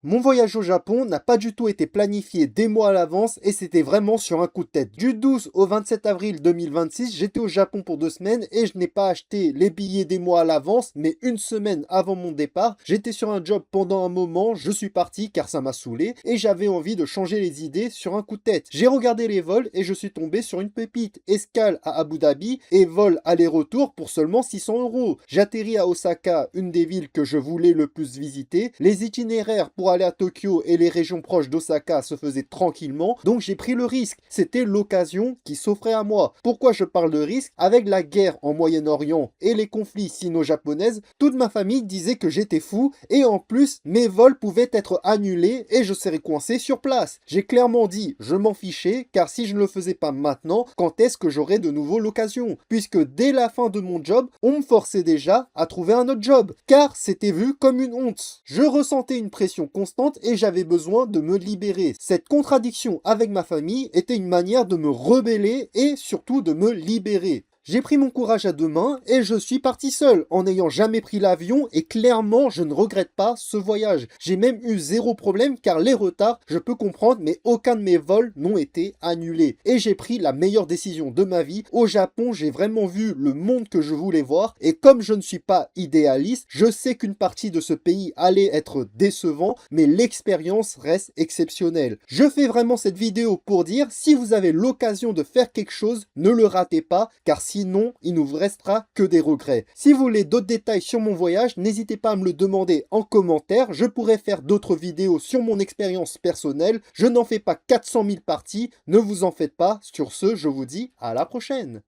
Mon voyage au Japon n'a pas du tout été planifié des mois à l'avance et c'était vraiment sur un coup de tête. Du 12 au 27 avril 2026, j'étais au Japon pour 2 semaines et je n'ai pas acheté les billets des mois à l'avance, mais une semaine avant mon départ, j'étais sur un job pendant un moment, je suis parti car ça m'a saoulé et j'avais envie de changer les idées sur un coup de tête. J'ai regardé les vols et je suis tombé sur une pépite. Escale à Abu Dhabi et vol aller-retour pour seulement 600 euros. J'atterris à Osaka, une des villes que je voulais le plus visiter. Les itinéraires pour aller à Tokyo et les régions proches d'Osaka se faisaient tranquillement, donc j'ai pris le risque. C'était l'occasion qui s'offrait à moi. Pourquoi je parle de risque? Avec la guerre en Moyen-Orient et les conflits sino-japonaises, toute ma famille disait que j'étais fou et en plus, mes vols pouvaient être annulés et je serais coincé sur place. J'ai clairement dit, je m'en fichais, car si je ne le faisais pas maintenant, quand est-ce que j'aurais de nouveau l'occasion? Puisque dès la fin de mon job, on me forçait déjà à trouver un autre job, car c'était vu comme une honte. Je ressentais une pression constante et j'avais besoin de me libérer. Cette contradiction avec ma famille était une manière de me rebeller et surtout de me libérer. J'ai pris mon courage à 2 mains et je suis parti seul, en n'ayant jamais pris l'avion et clairement je ne regrette pas ce voyage. J'ai même eu zéro problème car les retards, je peux comprendre, mais aucun de mes vols n'ont été annulés. Et j'ai pris la meilleure décision de ma vie. Au Japon, j'ai vraiment vu le monde que je voulais voir et comme je ne suis pas idéaliste, je sais qu'une partie de ce pays allait être décevant, mais l'expérience reste exceptionnelle. Je fais vraiment cette vidéo pour dire, si vous avez l'occasion de faire quelque chose, ne le ratez pas car sinon, il ne vous restera que des regrets. Si vous voulez d'autres détails sur mon voyage, n'hésitez pas à me le demander en commentaire. Je pourrais faire d'autres vidéos sur mon expérience personnelle. Je n'en fais pas 400 000 parties. Ne vous en faites pas. Sur ce, je vous dis à la prochaine.